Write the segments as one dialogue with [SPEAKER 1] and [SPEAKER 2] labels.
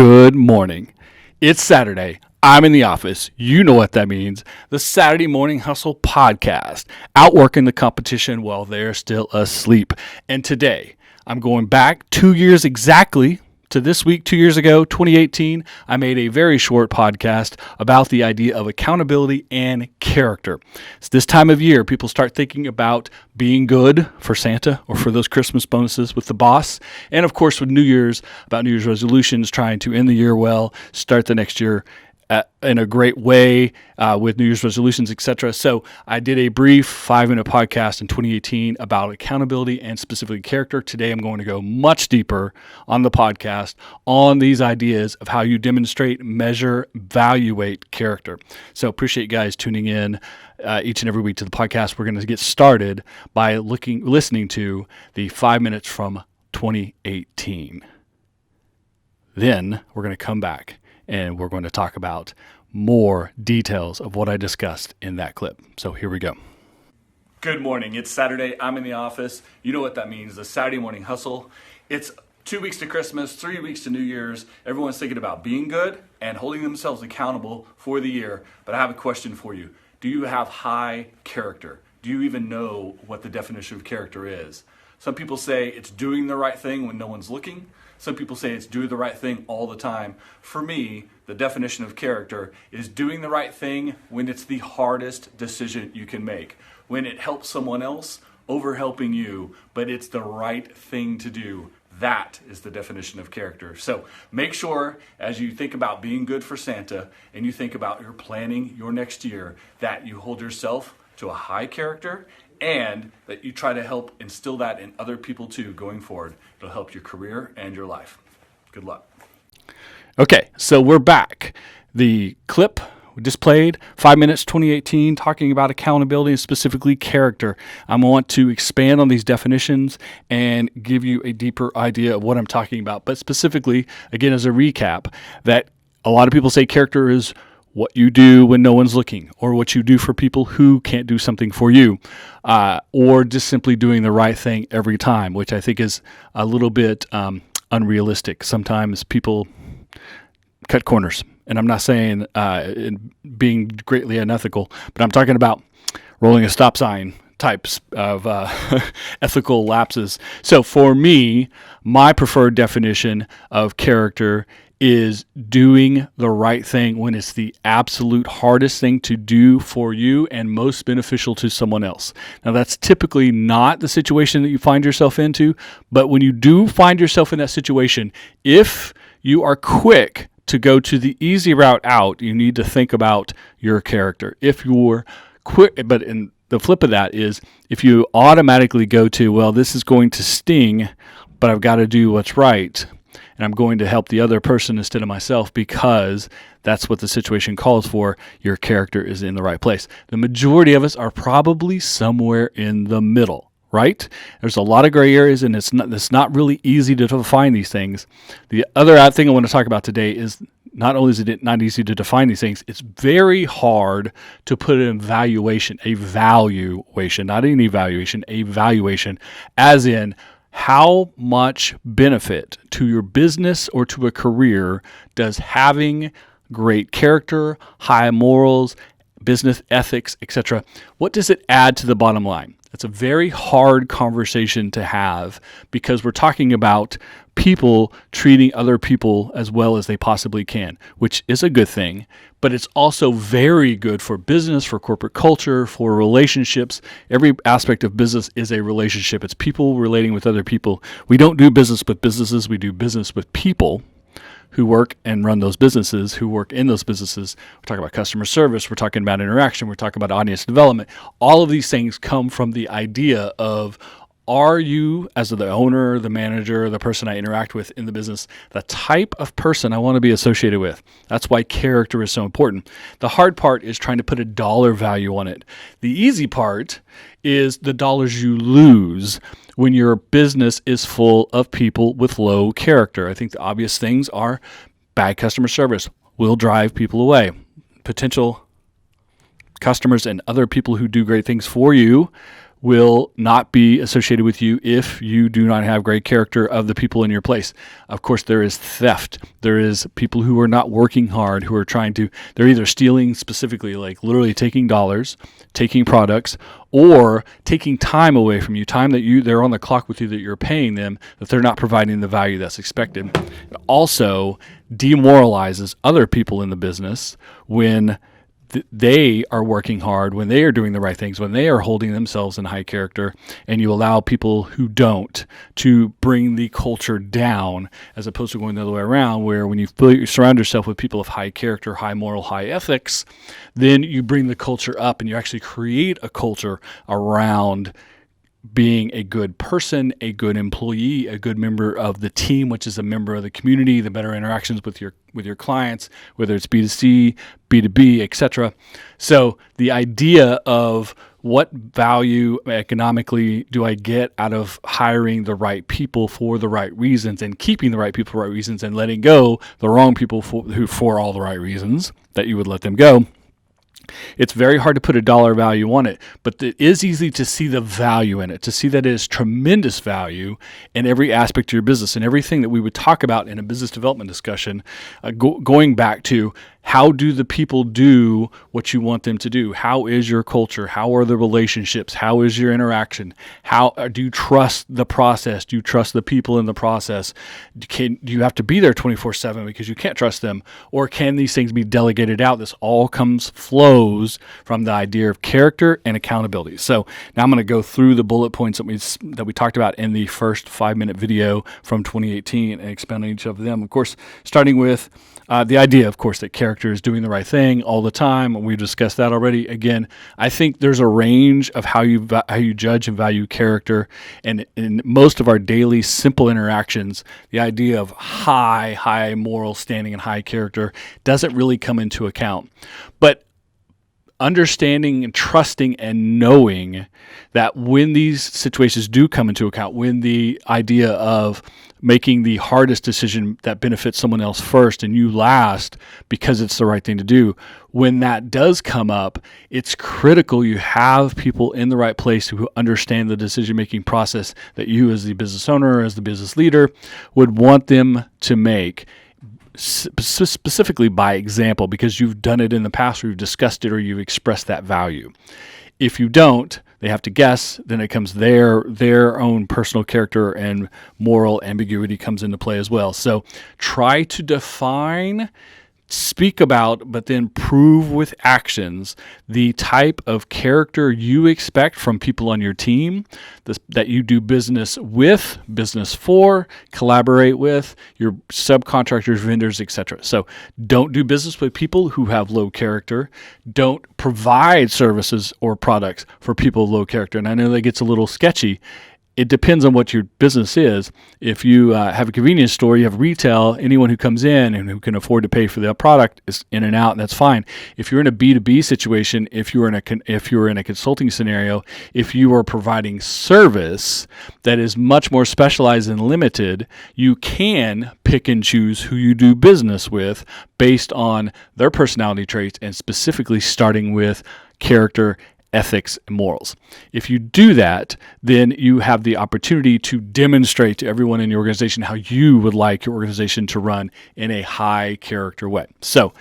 [SPEAKER 1] Good morning. It's Saturday. I'm in the office. You know what that means. The Saturday Morning Hustle podcast, outworking the competition while they're still asleep. And today, I'm going back 2 years exactly to this week, 2 years ago, 2018. I made a very short podcast about the idea of accountability and character. It's this time of year, people start thinking about being good for Santa or for those Christmas bonuses with the boss. And of course, with New Year's, about New Year's resolutions, trying to end the year well, start the next year in a great way with New Year's resolutions, etc. So I did a brief 5-minute podcast in 2018 about accountability and specifically character. Today I'm going to go much deeper on the podcast on these ideas of how you demonstrate, measure, evaluate character. So appreciate you guys tuning in each and every week to the podcast. We're going to get started by listening to the 5 minutes from 2018. Then we're going to come back and we're going to talk about more details of what I discussed in that clip. So here we go. Good morning. It's Saturday. I'm in the office. You know what that means, the Saturday Morning Hustle. It's 2 weeks to Christmas, 3 weeks to New Year's. Everyone's thinking about being good and holding themselves accountable for the year. But I have a question for you. Do you have high character? Do you even know what the definition of character is? Some people say it's doing the right thing when no one's looking. Some people say it's doing the right thing all the time. For me, the definition of character is doing the right thing when it's the hardest decision you can make. When it helps someone else over helping you, but it's the right thing to do. That is the definition of character. So make sure as you think about being good for Santa and you think about your planning your next year that you hold yourself to a high character and that you try to help instill that in other people too going forward. It'll help your career and your life. Good luck. Okay, so we're back. The clip we just played, 5 minutes 2018, talking about accountability and specifically character. I want to expand on these definitions and give you a deeper idea of what I'm talking about. But specifically, again, as a recap, that a lot of people say character is what you do when no one's looking, or what you do for people who can't do something for you, or just simply doing the right thing every time, which I think is a little bit unrealistic. Sometimes people cut corners, and I'm not saying being greatly unethical, but I'm talking about rolling a stop sign types of ethical lapses. So for me, my preferred definition of character is doing the right thing when it's the absolute hardest thing to do for you and most beneficial to someone else. Now, that's typically not the situation that you find yourself into, but when you do find yourself in that situation, if you are quick to go to the easy route out, you need to think about your character. If you're quick, but in the flip of that is if you automatically go to, well, this is going to sting, but I've got to do what's right, and I'm going to help the other person instead of myself because that's what the situation calls for, your character is in the right place. The majority of us are probably somewhere in the middle, right? There's a lot of gray areas, and it's not really easy to define these things. The other thing I want to talk about today is not only is it not easy to define these things, it's very hard to put an evaluation, not an evaluation, a valuation, as in how much benefit to your business or to a career does having great character, high morals, business ethics, etc., what does it add to the bottom line? It's a very hard conversation to have because we're talking about people treating other people as well as they possibly can, which is a good thing, but it's also very good for business, for corporate culture, for relationships. Every aspect of business is a relationship. It's people relating with other people. We don't do business with businesses. We do business with people who work and run those businesses, who work in those businesses. We're talking about customer service. We're talking about interaction. We're talking about audience development. All of these things come from the idea of, are you, as the owner, the manager, the person I interact with in the business, the type of person I want to be associated with? That's why character is so important. The hard part is trying to put a dollar value on it. The easy part is the dollars you lose when your business is full of people with low character. I think the obvious things are bad customer service will drive people away. Potential customers and other people who do great things for you will not be associated with you if you do not have great character of the people in your place. Of course, there is theft. There is people who are not working hard, who are they're either stealing specifically, like literally taking dollars, taking products, or taking time away from you, time that they're on the clock with you, that you're paying them, that they're not providing the value that's expected. It also demoralizes other people in the business when they are working hard, when they are doing the right things, when they are holding themselves in high character, and you allow people who don't to bring the culture down, as opposed to going the other way around, where when you surround yourself with people of high character, high moral, high ethics, then you bring the culture up and you actually create a culture around being a good person, a good employee, a good member of the team, which is a member of the community, the better interactions with your clients, whether it's B2C, B2B, etc. So the idea of what value economically do I get out of hiring the right people for the right reasons and keeping the right people for the right reasons and letting go the wrong people for all the right reasons that you would let them go. It's very hard to put a dollar value on it, but it is easy to see the value in it, to see that it is tremendous value in every aspect of your business and everything that we would talk about in a business development discussion, going back to how do the people do what you want them to do? How is your culture? How are the relationships? How is your interaction? How do you trust the process? Do you trust the people in the process? Do you have to be there 24/7 because you can't trust them? Or can these things be delegated out? This all flows from the idea of character and accountability. So now I'm going to go through the bullet points that we talked about in the first 5-minute video from 2018 and expand on each of them. Of course, starting with the idea, of course, that character is doing the right thing all the time. We've discussed that already. Again, I think there's a range of how you judge and value character, and in most of our daily simple interactions, the idea of high moral standing and high character doesn't really come into account. But understanding and trusting and knowing that when these situations do come into account, when the idea of making the hardest decision that benefits someone else first and you last because it's the right thing to do, when that does come up, it's critical you have people in the right place who understand the decision-making process that you as the business owner, as the business leader, would want them to make, specifically by example, because you've done it in the past or you've discussed it or you've expressed that value. If you don't, they have to guess, then it comes their own personal character and moral ambiguity comes into play as well. So try to define, speak about, but then prove with actions the type of character you expect from people on your team, that you do business with, business for, collaborate with, your subcontractors, vendors, etc. So don't do business with people who have low character. Don't provide services or products for people with low character. And I know that gets a little sketchy. It depends on what your business is. If you have a convenience store, you have retail, anyone who comes in and who can afford to pay for the product is in and out, and that's fine. If you're in a B2B situation, if you're in a consulting scenario, if you are providing service that is much more specialized and limited, you can pick and choose who you do business with based on their personality traits and specifically starting with character, ethics, and morals. If you do that, then you have the opportunity to demonstrate to everyone in your organization how you would like your organization to run in a high character way. So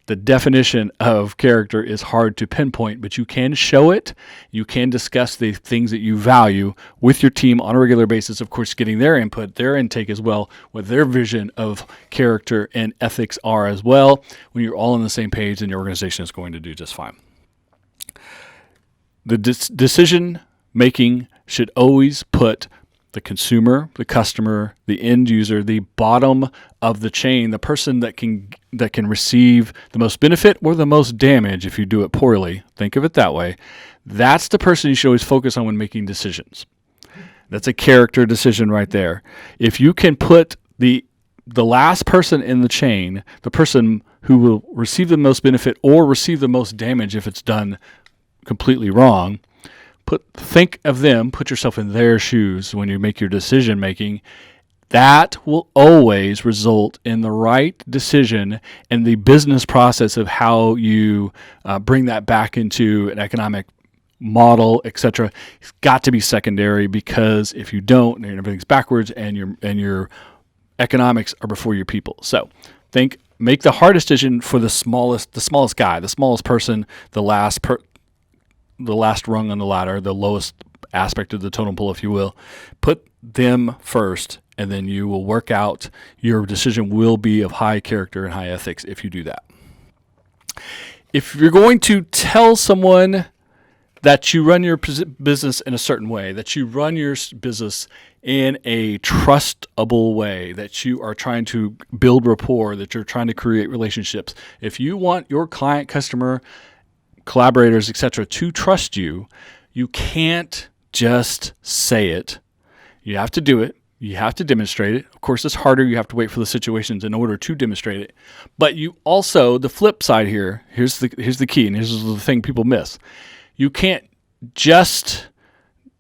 [SPEAKER 1] the definition of character is hard to pinpoint, but you can show it. You can discuss the things that you value with your team on a regular basis, of course, getting their input, their intake as well, what their vision of character and ethics are as well. When you're all on the same page, then your organization is going to do just fine. The decision making should always put the consumer, the customer, the end user, the bottom of the chain, the person that can receive the most benefit or the most damage if you do it poorly. Think of it that way. That's the person you should always focus on when making decisions. That's a character decision right there. If you can put the last person in the chain, the person who will receive the most benefit or receive the most damage if it's done completely wrong, think of them, put yourself in their shoes when you make your decision making. That will always result in the right decision and the business process of how you bring that back into an economic model, etc. It's got to be secondary, because if you don't, then everything's backwards, and your economics are before your people. So make the hard decision for the smallest guy, the smallest person, the last rung on the ladder, the lowest aspect of the totem pole, if you will. Put them first, and then you will work out. Your decision will be of high character and high ethics if you do that. If you're going to tell someone that you run your business in a certain way, that you run your business in a trustable way, that you are trying to build rapport, that you're trying to create relationships, if you want your client, customer, collaborators, etc., to trust you, you can't just say it. You have to do it. You have to demonstrate it. Of course, it's harder. You have to wait for the situations in order to demonstrate it. But you also, the flip side here, here's the key, and here's the thing people miss. You can't just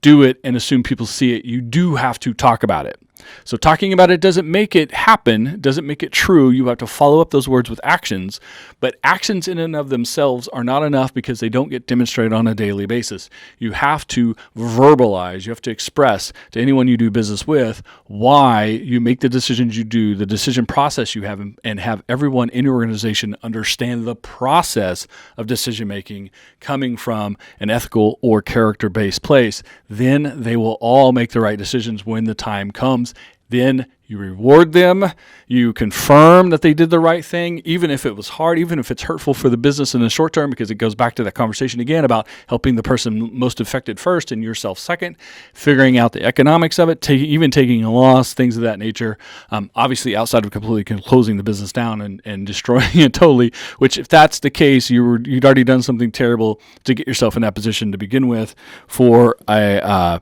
[SPEAKER 1] do it and assume people see it. You do have to talk about it. So talking about it doesn't make it happen, doesn't make it true. You have to follow up those words with actions. But actions in and of themselves are not enough, because they don't get demonstrated on a daily basis. You have to verbalize, you have to express to anyone you do business with why you make the decisions you do, the decision process you have, and have everyone in your organization understand the process of decision making coming from an ethical or character-based place. Then they will all make the right decisions when the time comes. Then you reward them, you confirm that they did the right thing, even if it was hard, even if it's hurtful for the business in the short term, because it goes back to that conversation again about helping the person most affected first and yourself second, figuring out the economics of it, even taking a loss, things of that nature. Obviously, outside of completely closing the business down and destroying it totally, which if that's the case, you'd already done something terrible to get yourself in that position to begin with for a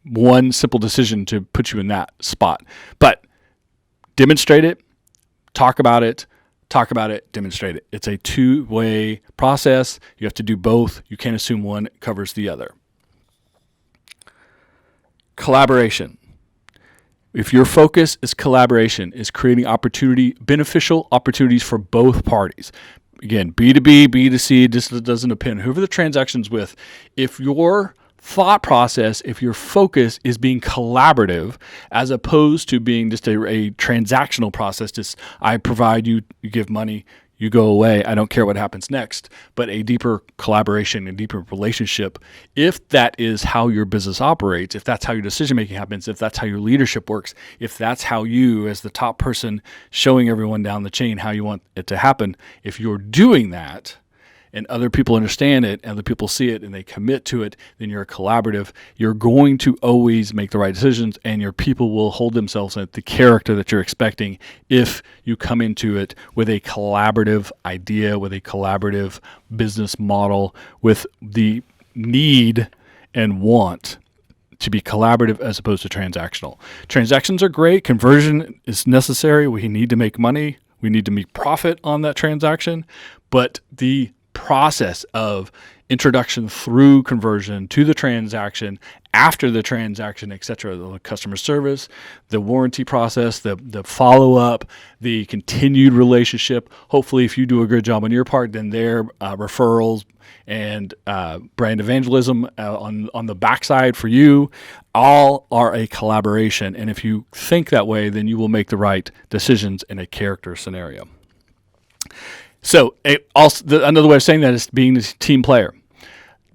[SPEAKER 1] one simple decision to put you in that spot. But demonstrate it, talk about it, demonstrate it. It's a two-way process. You have to do both. You can't assume one covers the other. Collaboration. If your focus is collaboration, is creating beneficial opportunities for both parties. Again, B2B, B2C, this doesn't depend. Whoever the transaction's with, if your thought process, if your focus is being collaborative as opposed to being just a transactional process, just I provide you, you give money, you go away, I don't care what happens next, but a deeper collaboration, a deeper relationship, if that is how your business operates, if that's how your decision making happens, if that's how your leadership works, if that's how you, as the top person showing everyone down the chain how you want it to happen, if you're doing that, and other people understand it, and other people see it, and they commit to it, then you're collaborative. You're going to always make the right decisions, and your people will hold themselves at the character that you're expecting if you come into it with a collaborative idea, with a collaborative business model, with the need and want to be collaborative as opposed to transactional. Transactions are great. Conversion is necessary. We need to make money. We need to make profit on that transaction. But the process of introduction through conversion to the transaction, after the transaction, etc., the customer service, the warranty process, the follow-up, the continued relationship. Hopefully, if you do a good job on your part, then their referrals and brand evangelism on the backside for you all are a collaboration. And if you think that way, then you will make the right decisions in a character scenario. So another way of saying that is being a team player.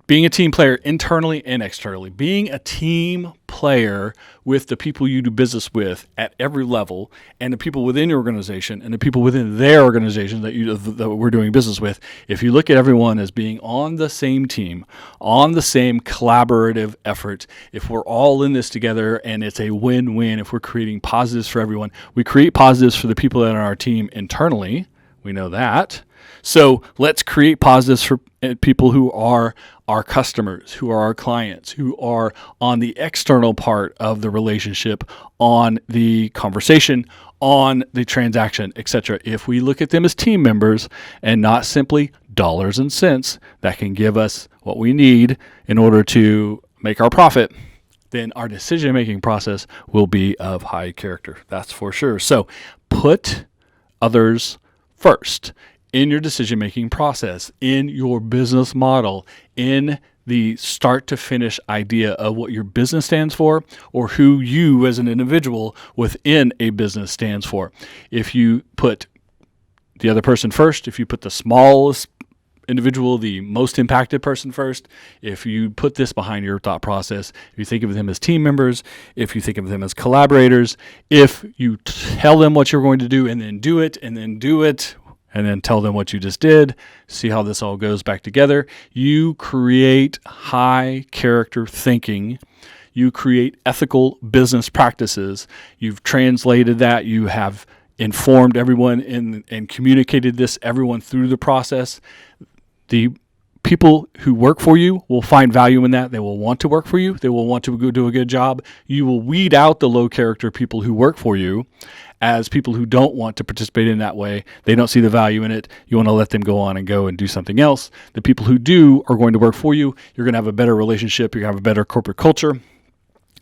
[SPEAKER 1] Being a team player internally and externally. Being a team player with the people you do business with at every level, and the people within your organization and the people within their organization that we're doing business with. If you look at everyone as being on the same team, on the same collaborative effort, if we're all in this together and it's a win-win, if we're creating positives for everyone, we create positives for the people that are on our team internally. We know that. So let's create positives for people who are our customers, who are our clients, who are on the external part of the relationship, on the conversation, on the transaction, etc. If we look at them as team members and not simply dollars and cents that can give us what we need in order to make our profit, then our decision-making process will be of high character. That's for sure. So put others first in your decision-making process, in your business model, in the start to finish idea of what your business stands for or who you as an individual within a business stands for. If you put the other person first, if you put the smallest individual, the most impacted person first, if you put this behind your thought process, if you think of them as team members, if you think of them as collaborators, if you tell them what you're going to do and then do it, and then do it, and then tell them what you just did, see how this all goes back together, you create high character thinking. You create ethical business practices. You've translated that. You have informed everyone and communicated this everyone through the process. The people who work for you will find value in that. They will want to work for you. They will want to go do a good job. You will weed out the low character people who work for you as people who don't want to participate in that way. They don't see the value in it. You want to let them go on and go and do something else. The people who do are going to work for you. You're going to have a better relationship. You're going to have a better corporate culture.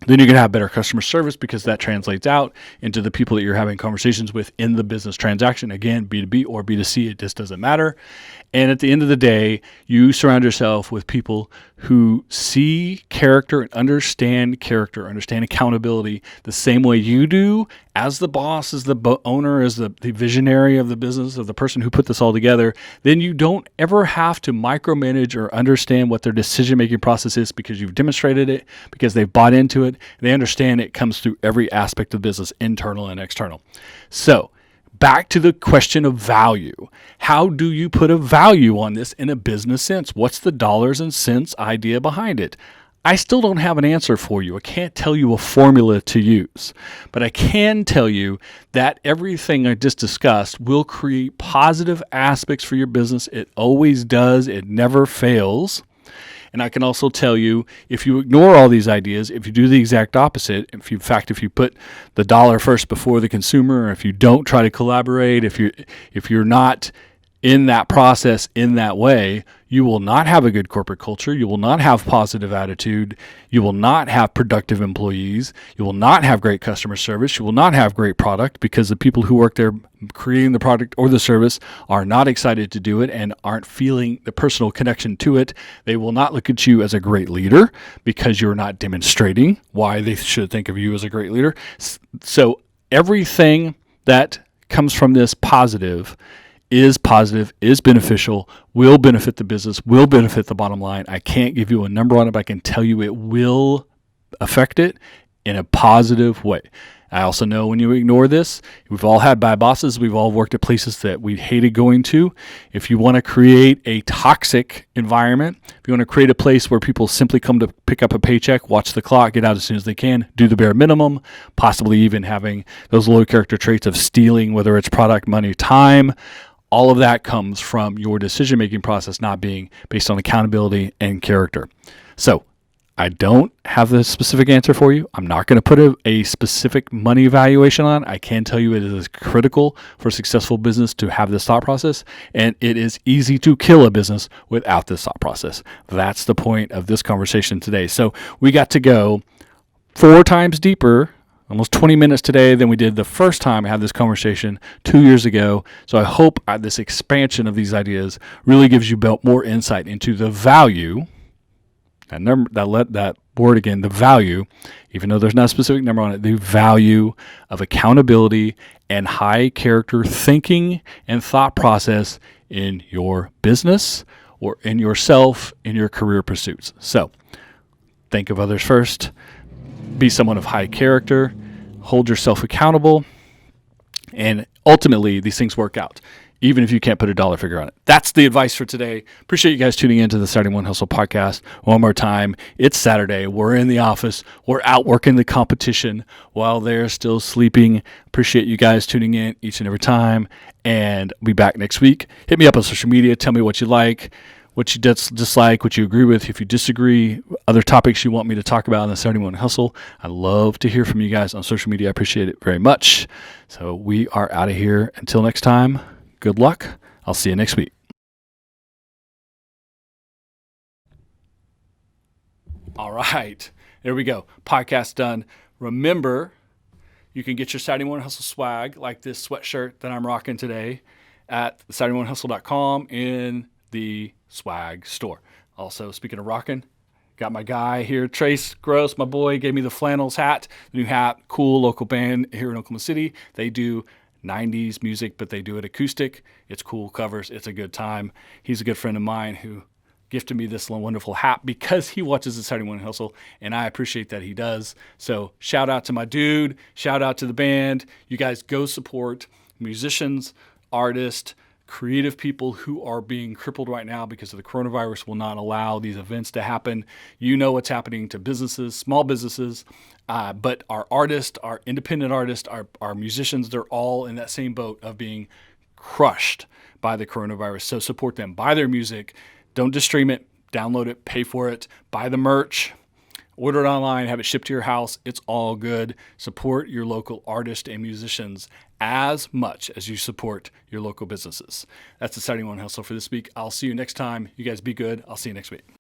[SPEAKER 1] Then you're going to have better customer service because that translates out into the people that you're having conversations with in the business transaction. Again, B2B or B2C, it just doesn't matter. And at the end of the day, you surround yourself with people who see character and understand accountability the same way you do as the boss, as the owner, as the visionary of the business, of the person who put this all together. Then you don't ever have to micromanage or understand what their decision-making process is because you've demonstrated it, because they've bought into it. They understand it comes through every aspect of business, internal and external. So back to the question of value. How do you put a value on this in a business sense? What's the dollars and cents idea behind it? I still don't have an answer for you. I can't tell you a formula to use, but I can tell you that everything I just discussed will create positive aspects for your business. It always does. It never fails. And I can also tell you, if you ignore all these ideas, if you do the exact opposite, if you put the dollar first before the consumer, or if you don't try to collaborate, if you're not in that process in that way, you will not have a good corporate culture. You will not have positive attitude. You will not have productive employees. You will not have great customer service. You will not have great product because the people who work there creating the product or the service are not excited to do it and aren't feeling the personal connection to it. They will not look at you as a great leader because you're not demonstrating why they should think of you as a great leader. So everything that comes from this positive, is beneficial, will benefit the business, will benefit the bottom line. I can't give you a number on it, but I can tell you it will affect it in a positive way. I also know when you ignore this, we've all had bad bosses. We've all worked at places that we hated going to. If you want to create a toxic environment, if you want to create a place where people simply come to pick up a paycheck, watch the clock, get out as soon as they can, do the bare minimum, possibly even having those low character traits of stealing, whether it's product, money, time, all of that comes from your decision-making process not being based on accountability and character. So I don't have the specific answer for you. I'm not going to put a specific money valuation on. I can tell you it is critical for a successful business to have this thought process, and it is easy to kill a business without this thought process. That's the point of this conversation today. So we got to go 4 times deeper, almost 20 minutes today than we did the first time I had this conversation 2 years ago. So I hope this expansion of these ideas really gives you more insight into the value, that word again, the value, even though there's not a specific number on it, the value of accountability and high character thinking and thought process in your business or in yourself, in your career pursuits. So think of others first. Be someone of high character, hold yourself accountable, and ultimately these things work out, even if you can't put a dollar figure on it. That's the advice for today. Appreciate you guys tuning into the Saturday Morning Hustle podcast. One more time, it's Saturday. We're in the office. We're out working the competition while they're still sleeping. Appreciate you guys tuning in each and every time, and I'll be back next week. Hit me up on social media. Tell me what you like, what you dislike, what you agree with, if you disagree, other topics you want me to talk about in the Saturday Morning Hustle. I love to hear from you guys on social media. I appreciate it very much. So we are out of here. Until next time, good luck. I'll see you next week. All right. There we go. Podcast done. Remember, you can get your Saturday Morning Hustle swag like this sweatshirt that I'm rocking today at SaturdayMorningHustle.com in the swag store. Also, speaking of rocking, Got my guy here, Trace Gross, my boy, gave me the flannels hat, the new hat, cool local band here in Oklahoma City. They do 90s music, but they do it acoustic. It's cool covers. It's a good time. He's a good friend of mine who gifted me this wonderful hat because he watches the Saturday Morning Hustle, and I appreciate that he does. So shout out to my dude. Shout out to the band. You guys go support musicians, artists, creative people who are being crippled right now because of the coronavirus will not allow these events to happen. You know what's happening to businesses, small businesses, but our artists, our independent artists, our musicians, they're all in that same boat of being crushed by the coronavirus. So support them. Buy their music. Don't just stream it. Download it. Pay for it. Buy the merch. Order it online, have it shipped to your house. It's all good. Support your local artists and musicians as much as you support your local businesses. That's the Saturday Morning Hustle for this week. I'll see you next time. You guys be good. I'll see you next week.